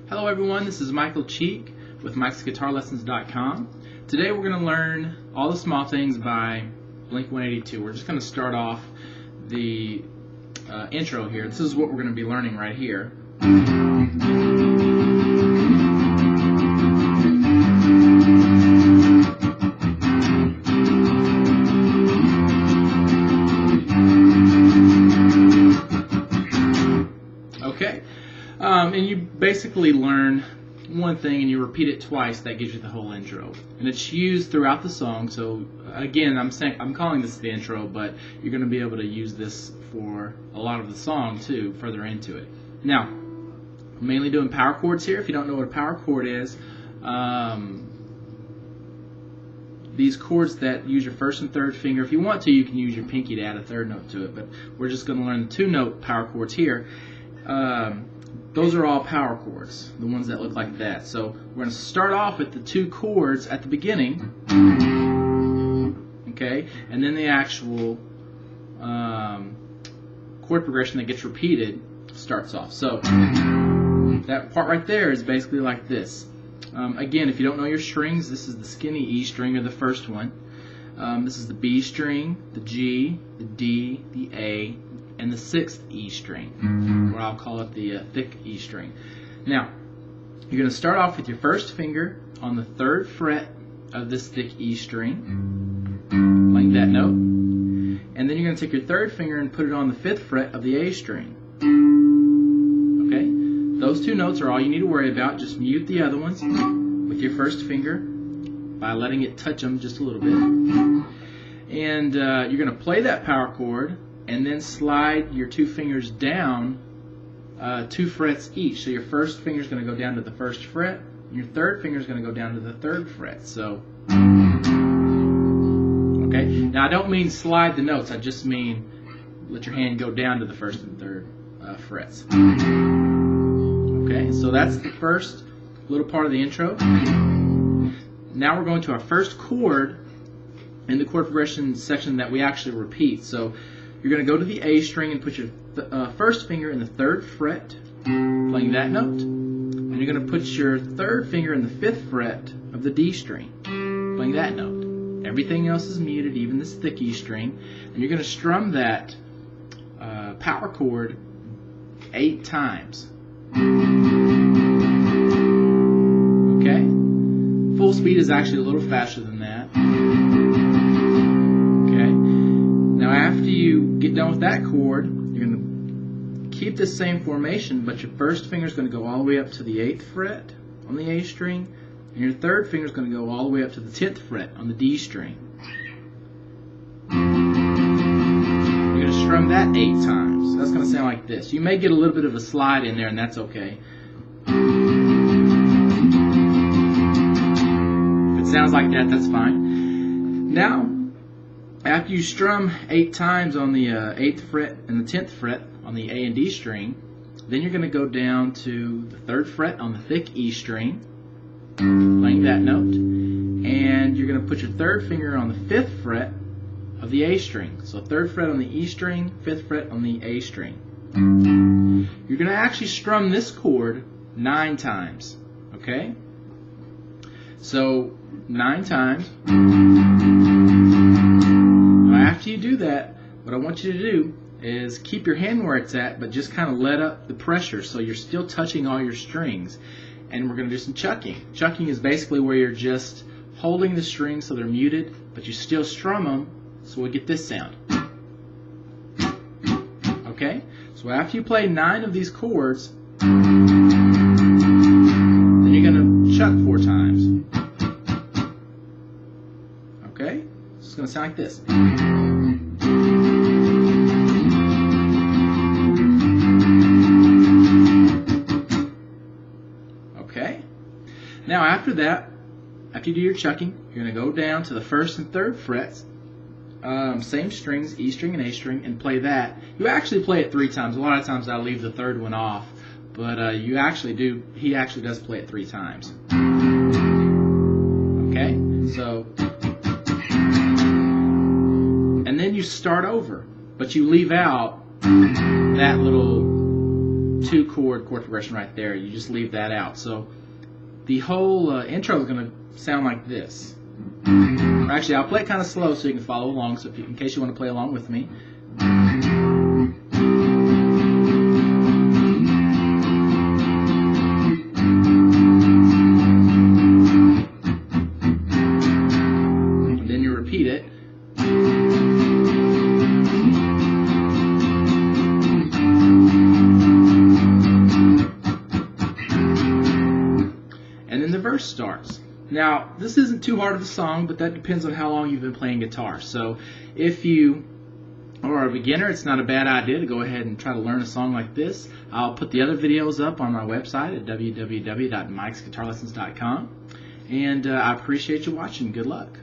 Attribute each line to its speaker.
Speaker 1: Hello everyone, this is Michael Cheek with MikesGuitarLessons.com. Today we're going to learn All the Small Things by Blink-182. We're just going to start off the intro here. This is what we're going to be learning right here. Okay, and you basically learn one thing and you repeat it twice. That gives you the whole intro, and it's used throughout the song. So again, I'm calling this the intro, but you're going to be able to use this for a lot of the song too, further into it. Now, I'm mainly doing power chords here. If you don't know what a power chord is, these chords that use your first and third finger. If you want to, you can use your pinky to add a third note to it, but we're just going to learn the two-note power chords here. Those are all power chords, the ones that look like that. So we're going to start off with the two chords at the beginning, okay, and then the actual chord progression that gets repeated starts off. So that part right there is basically like this. Again, if you don't know your strings, this is the skinny E string, or the first one. This is the B string, the G, the D, the A, and the sixth E string, or I'll call it the thick E string. Now, you're going to start off with your first finger on the third fret of this thick E string, playing that note, and then you're going to take your third finger and put it on the fifth fret of the A string. Okay, those two notes are all you need to worry about. Just mute the other ones with your first finger by letting it touch them just a little bit, and you're going to play that power chord and then slide your two fingers down 2 frets each. So your first finger is going to go down to the first fret, and your third finger is going to go down to the third fret. So, okay. Now I don't mean slide the notes. I just mean let your hand go down to the first and third frets. Okay. So that's the first little part of the intro. Now we're going to our first chord in the chord progression section that we actually repeat. So you're going to go to the A string and put your first finger in the third fret, playing that note. And you're going to put your third finger in the fifth fret of the D string, playing that note. Everything else is muted, even this thick E string. And you're going to strum that power chord 8 times. Okay? Full speed is actually a little faster than that. Now after you get done with that chord, you're going to keep the same formation, but your first finger is going to go all the way up to the 8th fret on the A string, and your third finger is going to go all the way up to the 10th fret on the D string. You're going to strum that 8 times. So that's going to sound like this. You may get a little bit of a slide in there, and that's okay. If it sounds like that, that's fine. Now, after you strum 8 times on the 8th fret and the 10th fret on the A and D string, then you're going to go down to the 3rd fret on the thick E string, playing that note, and you're going to put your third finger on the 5th fret of the A string. So 3rd fret on the E string, 5th fret on the A string. You're going to actually strum this chord 9 times, okay? So 9 times. After you do that, what I want you to do is keep your hand where it's at, but just kind of let up the pressure so you're still touching all your strings. And we're going to do some chucking. Chucking is basically where you're just holding the strings so they're muted, but you still strum them, so we get this sound. Okay? So after you play 9 of these chords, then you're going to chuck 4 times. Okay? So it's going to sound like this. Okay. Now after that, after you do your chucking, you're going to go down to the 1st and 3rd frets, same strings, E string and A string, and play that. You actually play it 3 times. A lot of times I leave the 3rd one off, but he actually does play it 3 times. Okay, so, and then you start over, but you leave out that little 2-chord chord progression right there. You just leave that out. So the whole intro is going to sound like this. Or actually, I'll play it kind of slow so you can follow along. So in case you want to play along with me. And then you repeat it. And then the verse starts. Now, this isn't too hard of a song, but that depends on how long you've been playing guitar. So if you are a beginner, it's not a bad idea to go ahead and try to learn a song like this. I'll put the other videos up on my website at www.mikesguitarlessons.com. And I appreciate you watching. Good luck.